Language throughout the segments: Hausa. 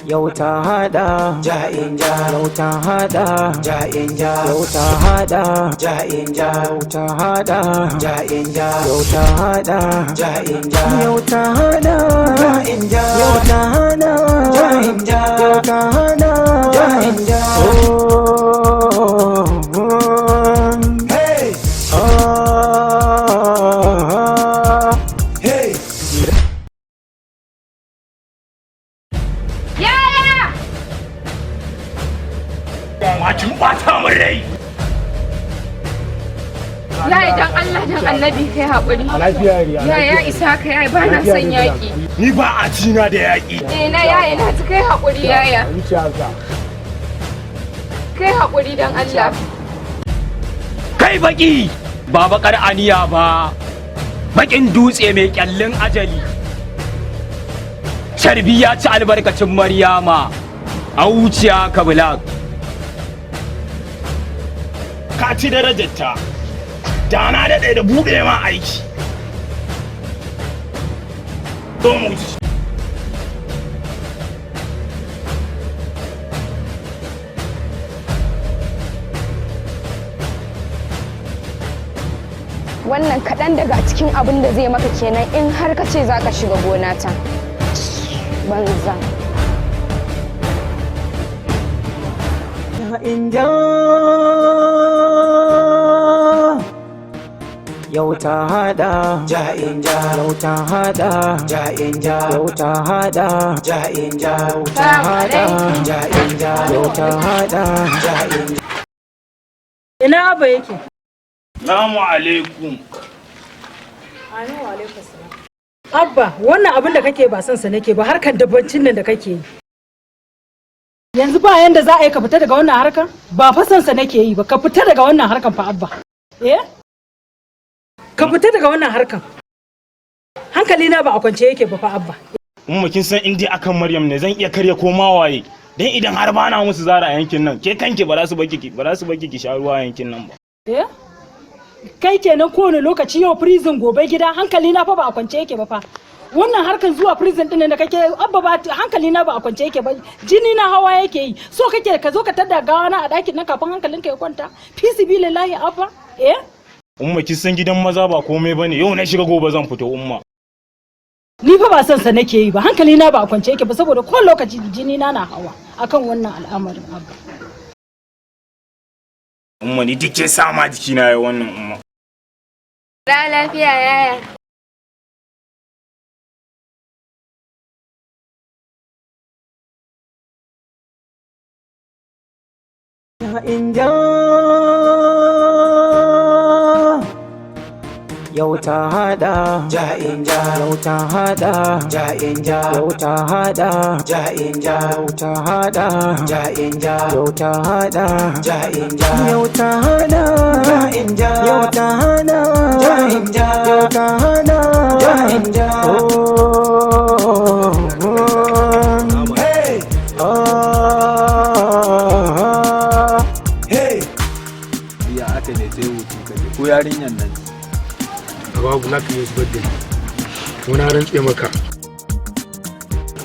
yau ta hada ja'in ja, yau ta hada ja'in ja, yau ta hada ja'in ja, yau ta hada ja'in ja, yau ta hada ja'in ja, yau ta hada ja'in ja, yau ta hada ja'in ja, yau ta hada ja'in ja. Hey hey Macin bata min rai. Yaya dan Allah dan Annabi kai haƙuri. Yaya isa ka yaya ba na son yaƙi. Ni ba a cina da yaƙi. Na yaya na ji kai haƙuri yaya. Kai haƙuri dan Allah. Kai baki ba bakar aniya ba. Bakin dutse mai kyallin ajali. Sharbi ya ci albarkacin Maryama. A wuciya ka bulak. Ka ci darajarta. Da na daɗe da buɗe ma aiki. Zo mu ci. Wannan kaɗan daga cikin abin da zai maka kenan in har ka ce za ka shiga gonata. Banza. Inja yau ta hada ja'in ja, yau ta hada ja'in ja, yau ta hada ja'in ja, yau ta hada ja'in ja, yau ta hada ja'in ja. Ina Abba yake? Salamu alaikum. Wa alaikum salam. Abba, wannan abin da kake ba son sa nake ba, harkar dabbancin nan da kake yi. Yanzu ba yanda za a yi ka fita daga wannan harkar? Ba fa son sa nake yi ba, ka fita daga wannan harkar fa Abba. Ka fita daga wannan harkar. Hankali na ba a kwance yake ba fa Abba. Kin san in dai akan Maryam ne zan iya karya koma waye. Dan idan har ba na musu zara a yankin nan, ke kanki ba za su baki ki sha ruwa a yankin nan ba. Kai kenan kowane lokaci yau prison gobe gida, hankali na fa ba a kwance yake ba fa. Wannan harkan zuwa prison din da kake Abba ba hankali na ba a kwance yake ba, jini na hawa yake yi. So kake ka zo ka tada gawa na a dakin nan kafin hankalinka ya kwanta. Fi sibilillahi Abba. Kin san gidan maza ba komai bane, yau na shiga gobe zan fito umma. Ni fa ba son sa nake yi ba, hankali na ba a kwance yake ba saboda kowane lokaci jini na hawa akan wannan al'amarin Abba. Umma ni duk ke sama jikina yayi wannan umma. Da lafiya yaya. Inja yau ta hada ja'in ja, yau ta hada ja'in ja, yau ta hada ja'in ja, yau ta hada ja'in ja, yau ta hada ja'in ja, yau ta hada ja'in ja, yau ta hada ja'in ja, yau ta hada ja'in ja. Ya aka ne sai hutu kaje ko yarinyan nan babu na ka yi zubar da ni ko na rantse maka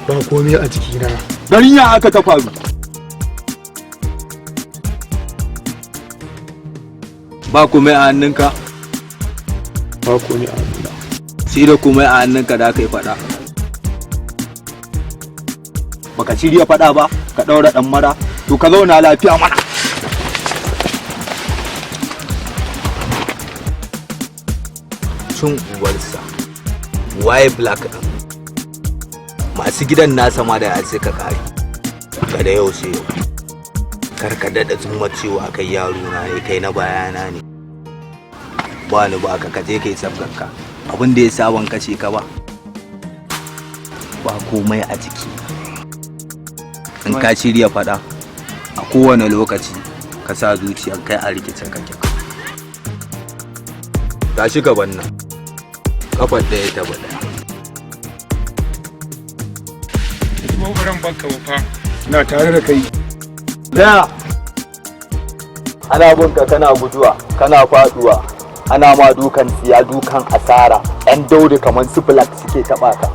ba komai a jikina. yarinya aka ta faru ba komai a hannunka Ba komai a hannuna. sai da komai a hannunka da aka yi faɗa baka shirya faɗa ba ka ɗaura ɗan mara to ka zauna lafiya mana. Cin uwarsa waye black ɗin masu gidan nasa ma da ya sai ka kare kada yau sai yau karka daɗa tsumma cewa kai yaro na ne kai na bayana ne ba ni ba ka kaje kai sabgarka abin da ya saban kashe ka ba komai a jiki in ka shirya faɗa a kowane lokaci ka sa zuciyar kai a rikice kake tashi gaban nan kafar ɗaya ta bada Kuma baran baka fa ina tare da kai. da ana bunka kana guduwa kana faduwa ana ma dukan tsiya dukan asara yan daure kamar su black suke taba ka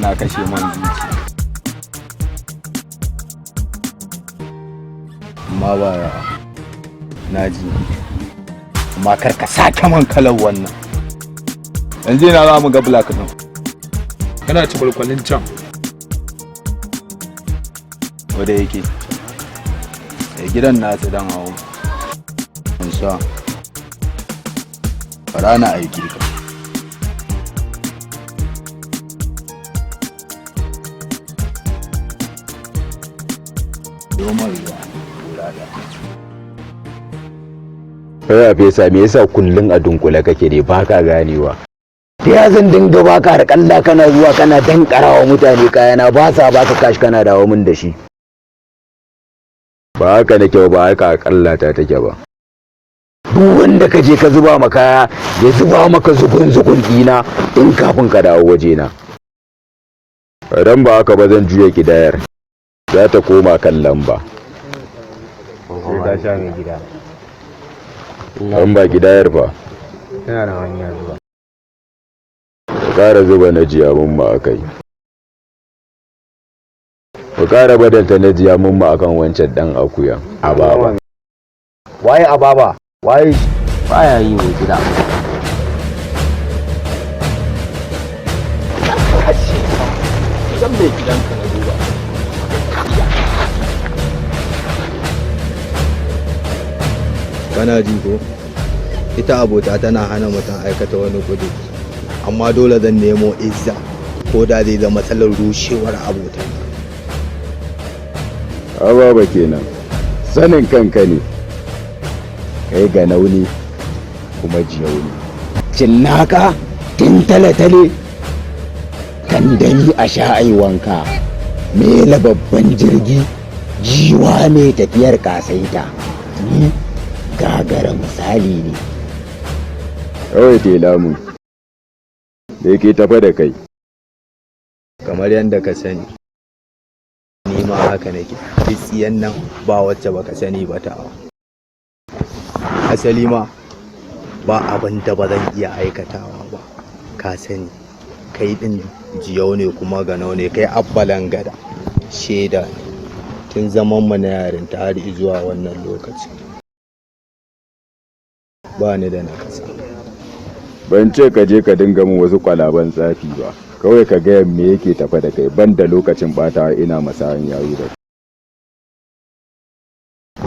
kana kashe man zuciya. Amma ba na ji. Amma kar ka sake man kalar wannan. Yanzu na za mu ga black din. Kana ci balkwalin can. Wanda yake. Gidan nasu dan hawo. Insha. Rana aiki ka. Kai a fesa me yasa kullun a dunkule kake ne baka ganewa? Ta ya zan dinga baka har kalla kana zuwa kana dankarawa mutane kayana ba sa baka kashi kana dawo min da shi. Ba haka nake ba haka kalla ta take ba. Duk wanda ka je ka zuba maka ya zuba maka zugun dina in kafin ka dawo wajena. Idan ba haka ba zan juya kidayar. Za ta koma kan lamba. Sai ka sha mai gida. An ba gidayar fa. Tana da hanya zuwa. Ka ƙara zuba na jiya mun ma akai. Ka ƙara badalta na jiya mun ma akan wancan dan akuya. Ababa. Waye ababa? Waye baya yi mai gida. Zan mai gidanka na duba. Kana ji ko? Ita abota tana hana mutum aikata wani kudu, amma dole zan nemo izza ko da zai zama matsalar rushewar abotan. Ababa kenan. Sanin kanka ne. Kai ga nauni kuma jiyauni. Cinnaka tun tale-tale kan dani a sha'ai wanka. Mela babban jirgi jiwa mai tafiyar kasaita. Ni gagara misali ne. Kawai telamu da yake tafa da kai. Kamar yadda ka sani, ni ma haka nake. Tsiyan nan ba wacce baka sani ba ta. Asali ma ba abin da ba zan iya aikatawa ba. Ka sani, kai din jiyau ne kuma ganau ne, kai abbalan gada. Shaida ne. Tun zaman mu na yarinta har zuwa wannan lokaci. Ba ni da nakasa. Ban ce ka je ka dinga min wasu kwalaban tsafi ba. Kawai ka gaya me yake tafa da kai ban da lokacin batawa ina masahan yayi da.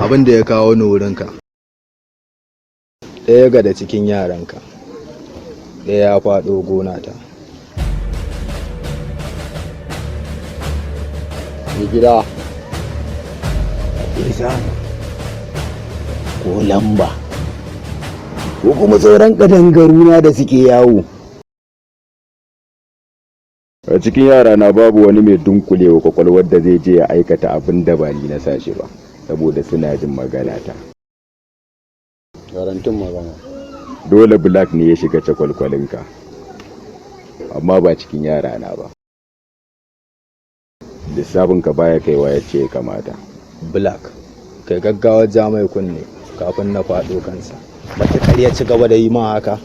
Abin da ya kawo ni wurinka, ɗaya ga da cikin yaranka, ɗaya ya faɗo gona ta. Ni gida. Isa. Ko lamba. Ko kuma sauran kadangaruna da suke yawo. A cikin yara na babu wani mai dunkulewa kwakwalwar da zai je ya aikata abin da ba ni na sashi ba, saboda suna jin magana ta. Garantin magana. Dole black ne ya shiga cakwalkwalinka, amma ba cikin yara na ba. Lissafinka baya kaiwa yace ya kamata. Black, kai gaggawa ja mai kunne kafin na faɗo kansa. Matuƙar ya ci gaba da yi ma haka,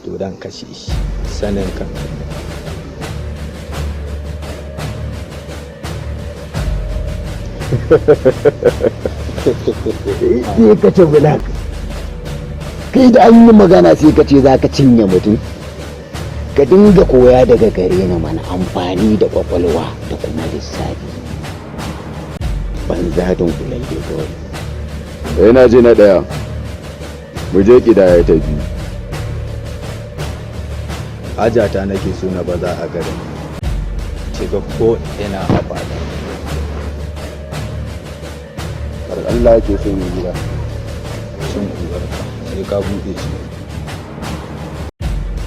to dan kashe shi. Sanin kan. Sai ka ce black. Kai da an yi magana sai ka ce za ka cinye mutum. Ka dinga koya daga gare ni mana amfani da kwakwalwa da kuma lissafi. Ban zadin kulalle kawai. Na je na ɗaya. Mu je kidaya ta biyu. Hajata nake so na baza a garin. Shiga ko ina a fada. Har Allah ke so mu gida. Cin uwarka sai ka buɗe shi.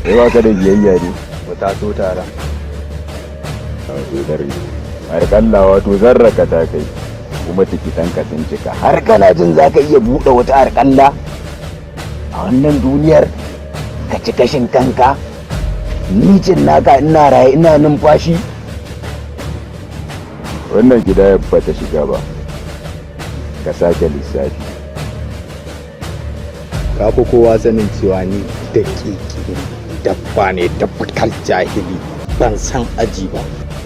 Sai ba ka da biyayya ne. Mu taso tara. Wato zarri. Har Allah wato zarraka ta kai. Kuma tikitanka sun cika. Har kana jin za ka iya buɗe wata harƙalla a wannan duniyar ka ci kashin kanka. Ni cin naka ina raye ina numfashi. Wannan gida ba ta shiga ba. Ka sake lissafi. Ka fi kowa sanin cewa ni da keke dabba ne da bakar jahili ban san aji ba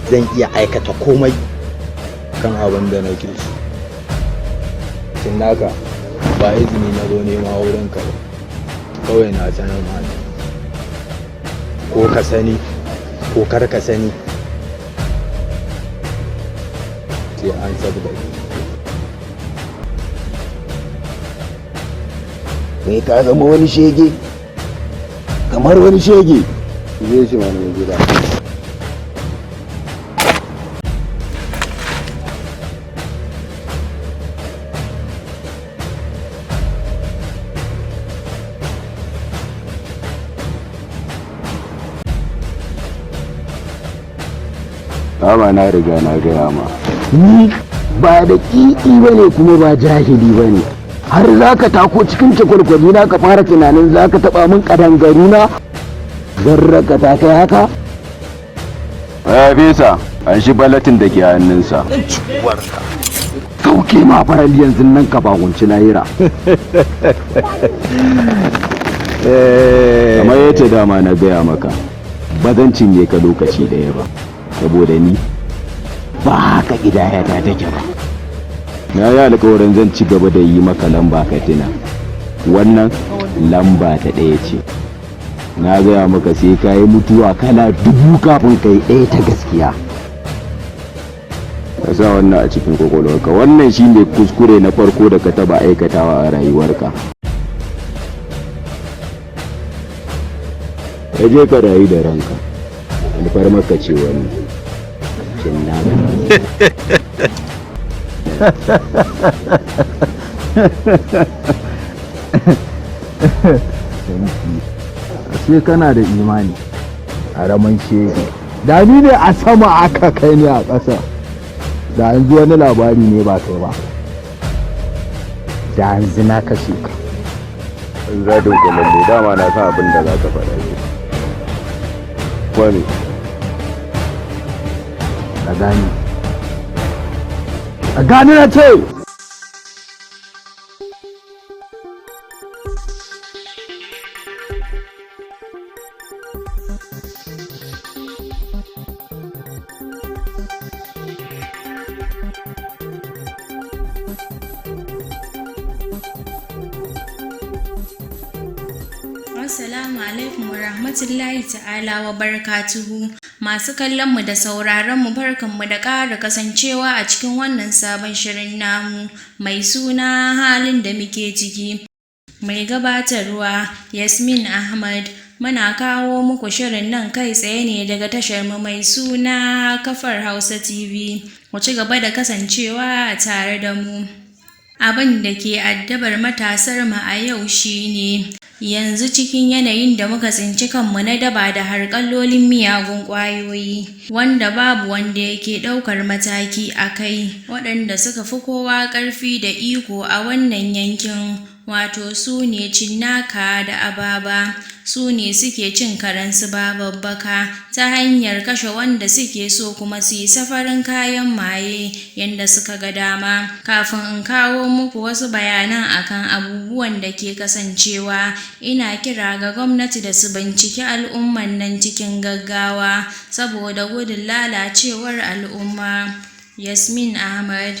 zan iya aikata komai kan abin da nake so. Tun naka ba izini na zo nema wurin ka ba, kawai na sanar ma ne. Ko ka sani ko kar ka sani sai an sabda ni. Kai ka zama wani shege kamar wani shege zai shi wani gida. Ba na riga na gaya ma. Ni ba da ƙiƙi ba ne kuma ba jahili ba ne, har za ka tako cikin cikwarkwari na ka fara tunanin za ka taɓa min ƙadangaru na zarraka ta kai haka? Bisa an shi balatin da ke hannunsa. Sauke ma faral yanzu nan ka bakunci lahira. Kamar yace dama na gaya maka ba zan cinye ka lokaci ɗaya ba, saboda ni ba haka ƙidaya ta take ba. na yi alkawarin zan ci gaba da yi maka lamba ka tuna. Wannan lamba ta ɗaya ce. Na gaya maka sai ka yi mutuwa kala 1000 kafin ka yi ɗaya ta gaskiya. Ka sa wannan a cikin kwakwalwarka. Wannan shine kuskure na farko da ka taba aikatawa a rayuwarka. Ka je ka rayu da ranka. Alfarmarka ce wannan. Sai kana da imani a raman shege. Da ni ne a sama aka kai ni a ƙasa, da yanzu wani labari ne ba kai ba, da yanzu na kashe ka. In za da kwalalle dama na san abin da za ka faɗa. Kwani a gani a gani na ce. Assalamu alaikum wa rahmatullahi ta'ala wa barakatuhu. Masu kallon mu da sauraron mu barkanmu da ƙara kasancewa a cikin wannan sabon shirin namu mai suna halin da muke ciki. Mai gabatarwa Yasmin Ahmad. Muna kawo muku shirin nan kai tsaye ne daga tashar mu mai suna Kafar Hausa TV. Ku ci gaba da kasancewa tare da mu. Abin da ke addabar matasar mu a yau shine yanzu cikin yanayin da muka tsinci kanmu na daba da harƙallolin miyagun ƙwayoyi wanda babu wanda yake ɗaukar mataki a kai, waɗanda suka fi kowa ƙarfi da iko a wannan yankin wato su ne cinnaka da ababa. Su ne suke cin karensu ba babbaka ta hanyar kashe wanda suke so kuma su yi safarin kayan maye yadda suka ga dama. Kafin in kawo muku wasu bayanan akan abubuwan da ke kasancewa, ina kira ga gwamnati da su binciki al'umman nan cikin gaggawa saboda gudun lalacewar al'umma. Yasmin Ahmad,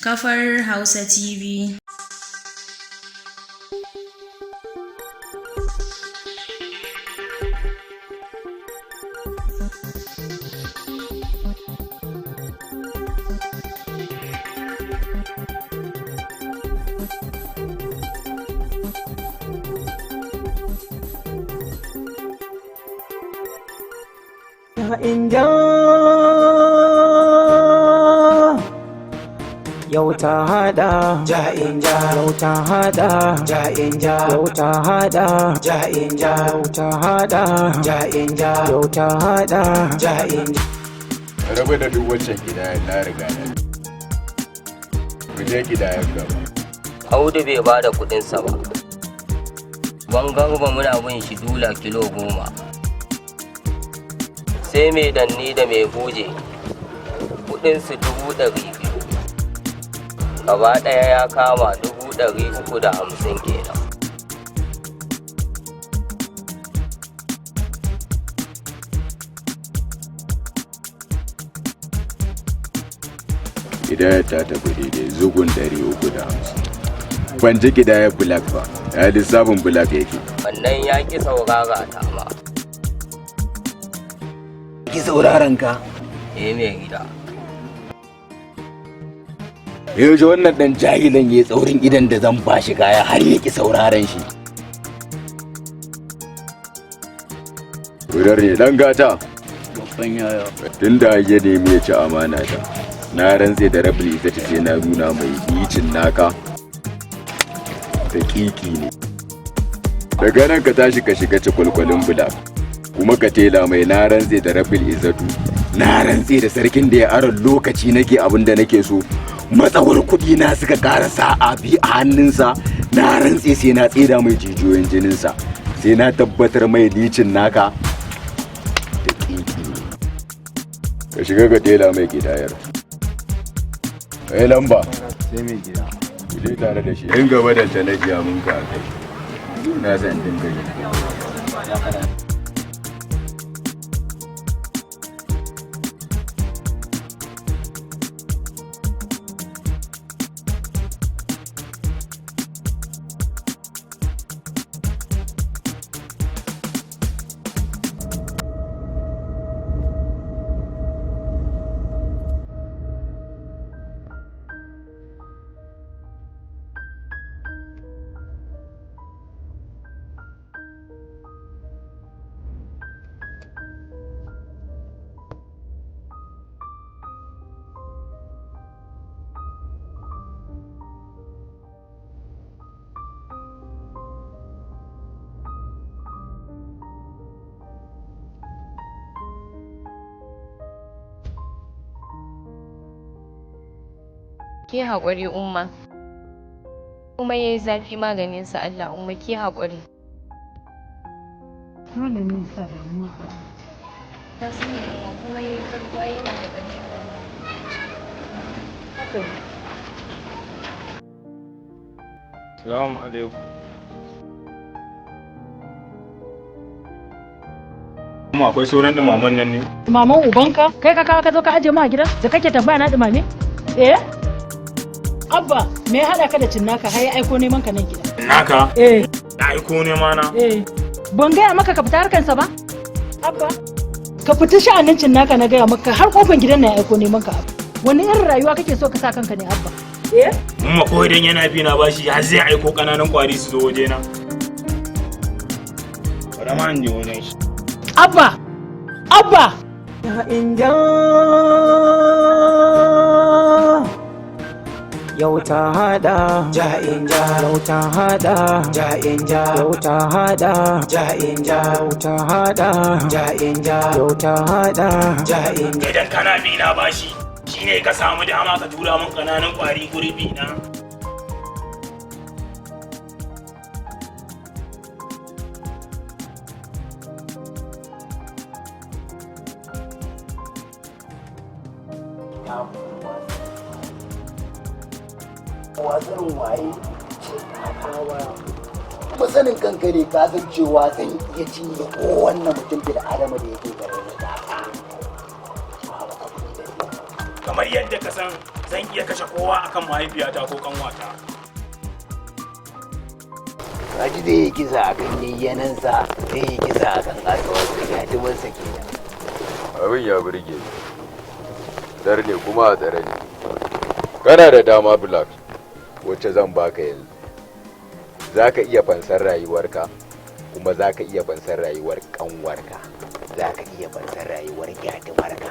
Kafar Hausa TV. Inja yau ta hada ja inja, yau ta hada ja inja, yau ta hada ja inja, yau ta hada ja inja, yau ta hada ja inja. rabu da duk wancan gidaya na riga na. Ku je gidayar gaba. Audu bai ba da kuɗinsa ba. Bangar ba muna bin shi dula kilo 10. Sai mai danni da mai huje kudinsu 200,000, gaba ɗaya ya kama 350 kenan. Kidayar ta tafi daidai zugun 350. Ban ji kidayar black ba, ya lissafin black yake. Wannan ya ki saurara ta ma. Ki sauraron ka. Mai gida. Yaushe wannan dan jahilan ya tsaurin idan da zan bashi kaya har ya ki sauraron shi. Kudar ne dan gata. Babban yaya. Tunda ya nemi ya ci amana ta. Na rantse da rabin ita ce na nuna mai icin naka. Da kiki ne. Daga nan ka tashi ka shiga cikwalkwalin bula. Kuma ka tela mai na rantse da rabin izatu. Na rantse da sarkin da ya aron lokaci nake abin da nake so. Matsawar kuɗi na suka ƙara sa'a biyu a hannunsa. Na rantse sai na tseda mai jijiyoyin jininsa. Sai na tabbatar mai licin naka da kiki ne. Ka shiga ka tela mai gidayar. Kai lamba. Sai mai gida. Ku je tare da shi. In gaba da talajiya mun ka kai. Na san dinga yi. Ki haƙuri umma. Kuma yayi zafi maganinsa Allah umma ki haƙuri. Malamin sa da mu. Ta sani kuma yayi farko yana da ƙarfi. Salamu alaikum. Kuma akwai sauran dumaman nan ne? Maman ubanka? Kai ka zo ka aje mu a gida? Da kake tambaya na dumame? Abba, me ya haɗa ka da cinnaka har ya aiko neman ka nan gida? Cinnaka? Ya aiko nema na? Ban gaya maka ka fita harkansa ba? Abba, ka fita sha'anin cinnaka na gaya maka har kofan gidan na ya aiko neman ka Abba. Wani irin rayuwa kake so ka sa kanka ne Abba? Umma ko idan yana bi na bashi har zai aiko kananan kwari su zo waje na. Bari ma in je wajen shi. Abba! Abba! Yau ta hada ja'in ja, yau ta hada ja'in ja, yau ta hada ja'in ja, yau ta hada ja'in ja, yau ta hada ja'in ja. Idan kana bi na bashi shine ka samu dama ka tura min kananan kwari gurbi na. Wasan waye kuma sanin kanka ne ka san cewa zan iya cinye kowanne mutum bil adama da yake garin da kamar yadda ka san zan iya kashe kowa akan mahaifiyata ko kanwata. Kaji zai yi kisa akan yayyanansa, zai yi kisa akan kasuwarsa gadimansa kenan. Abin ya burge ni. Dar ne kuma a tsare ne. Kana da dama Black. Wacce zan baka yanzu za ka iya fansar rayuwarka kuma za ka iya fansar rayuwar kanwarka za ka iya fansar rayuwar gyatumarka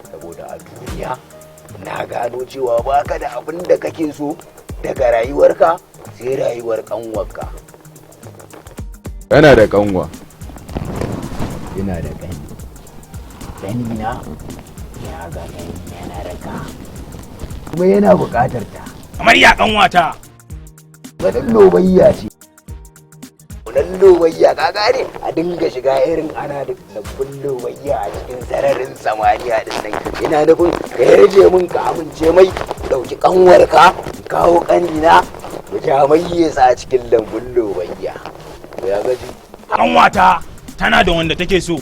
saboda a duniya na gano cewa baka da abin da kake so daga rayuwarka sai rayuwar kanwarka. Kana da kanwa? Ina da gani. Ganina ya ga gani yana raka kuma yana buƙatar ta. Kamar ya kanwata. Wannan lobayya ce. Wannan lobayya ka gane a dinga shiga irin ana da labbun lobayya a cikin sararin samaniya din nan. Ina nufin ka yarje min ka amince mai dauki kanwarka kawo kanina mu jamayye sa a cikin lambun lobayya. Ya gaji. Kanwata tana da wanda take so.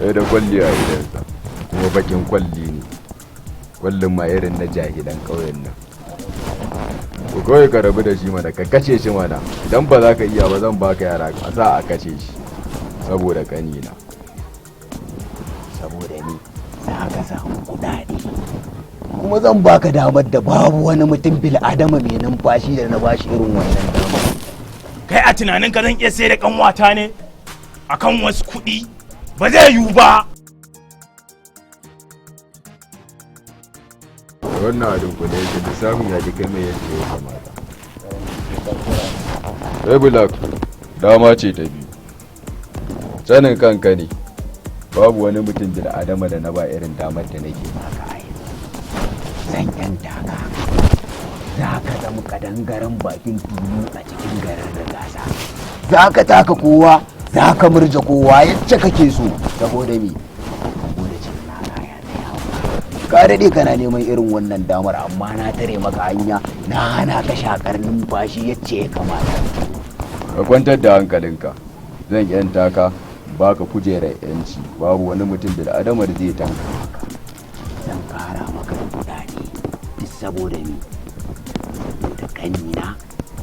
sai da kwalli a idansa kuma bakin kwalli ne, kwallin ma irin na jahilan ƙauyen nan. Ku kawai ka rabu da shi mana, ka kashe shi mana, idan ba za ka iya ba zan baka yara a sa a kashe shi saboda kanina. Saboda ni za ka samu kuɗaɗe kuma zan baka damar da babu wani mutum bil adama mai numfashi da na bashi irin wannan damar. Kai a tunanin ka zan iya sai da kanwata ne akan wasu kuɗi? Ba zai yiwu ba. Wannan a dunkule yake da samun yaƙi kai mai yadda ya kamata. Sai Black, dama ce ta biyu. Sanin kanka ne, babu wani mutum da adama da na ba irin damar da nake baka a yanzu. Zan yanta ka, za ka zama kadangaren bakin tulu a cikin garin Rigasa. Za ka taka kowa, za ka murja kowa yacce kake so, saboda me? Ka daɗe kana neman irin wannan damar amma na tare maka hanya na hana ka shakar numfashi yacce ya kamata. Ka kwantar da hankalinka, zan yanta ka baka kujerar yanci, babu wani mutum da adamar zai tanka maka. Zan kara maka da kuɗaɗe duk saboda ni, saboda kanina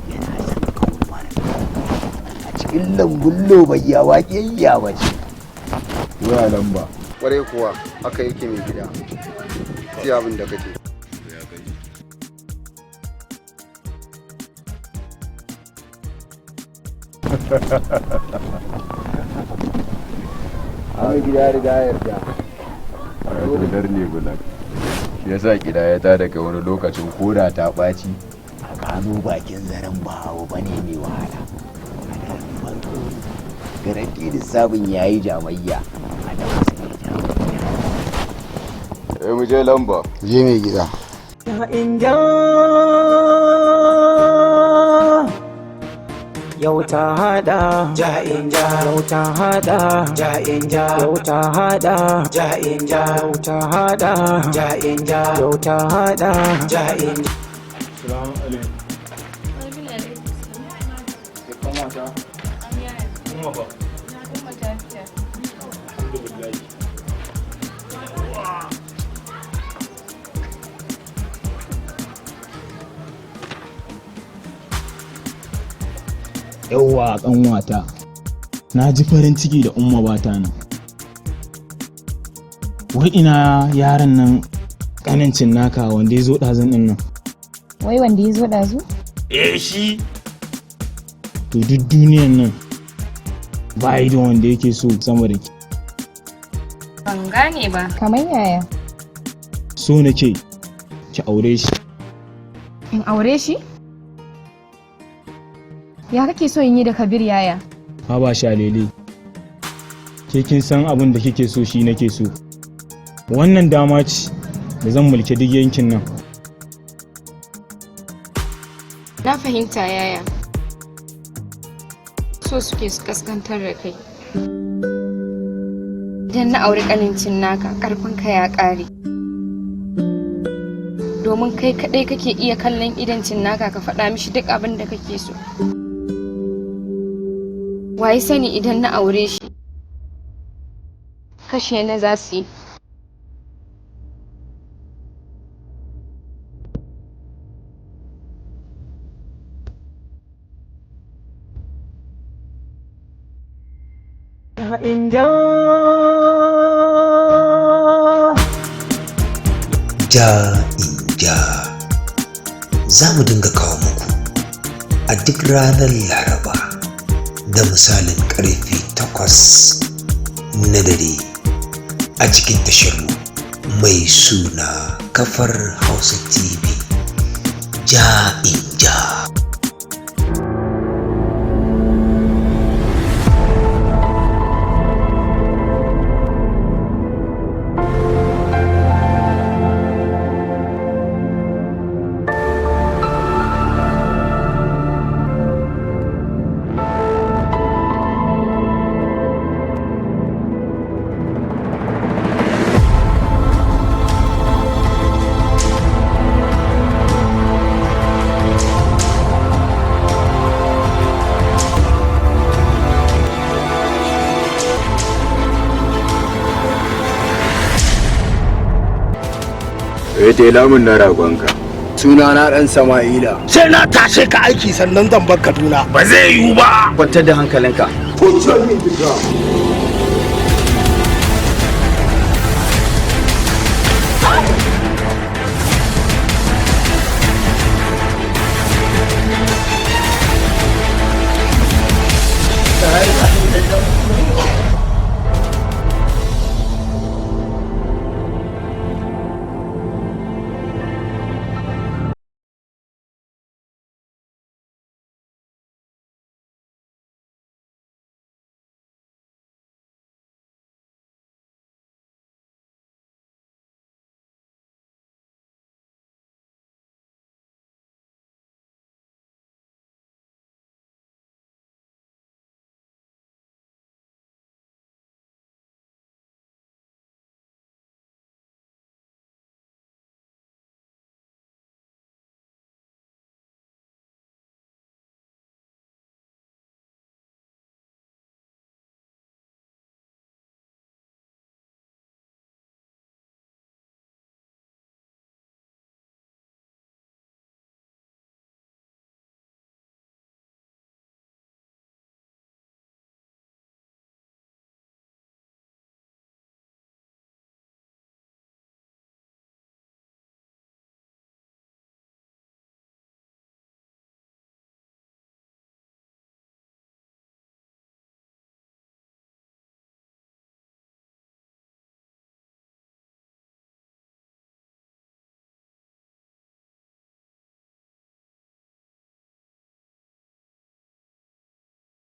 yana son kanwar a cikin lambun lobayya waƙiyayya ba ce. Waya lamba. Kwarai kuwa haka yake mai gida, sai abin da kake. Mai gida riga yarda. Kudar ne Black, shi yasa gida ya ta daga wani lokacin koda ta ɓaci. A gano bakin zaren ba abu bane mai wahala. A daren farko garanti da sabon yayi jamayya. Mu je lamba. Je mai gida. Inja yau ta hada ja inja, yau ta hada ja inja, yau ta hada ja inja, yau ta hada ja inja, yau ta hada ja inja. Assalamu alaikum. Kuma ba. Alhamdulillah. Yawwa kanwata, na ji farin ciki da umma bata nan. Wai ina yaran nan kanancin naka wanda ya zo ɗazun ɗin nan? Wai wanda ya zo ɗazu? Shi. To duk duniyan nan ba yi da wanda yake so sama da ki. Ban gane ba. Kamar yaya? So nake ki aure shi. In aure shi? Ya kake so in yi da Kabir yaya? Ha ba shalele. Ke kin san abin da kike so shi nake so. Wannan dama ce da zan mulki duk yankin nan. Na fahimta yaya. So suke su kaskantar da kai. Idan na auri kanincin naka, karfinka ya ƙare. Domin kai kaɗai kake iya kallon idancin naka ka faɗa mishi duk abin da kake so. Waye sani idan na aure shi, kashe na za su yi. Ja za mu dinga kawo muku a duk ranar Laraba da misalin karfe 8 na dare a cikin tashar mai suna kafar Hausa TV Ja. tela mun na ragonka. Suna na dan Sama'ila. Sai na tashe ka aiki sannan zan bar Kaduna. Ba zai yiwu ba. Kwantar da hankalinka. Put your hand down.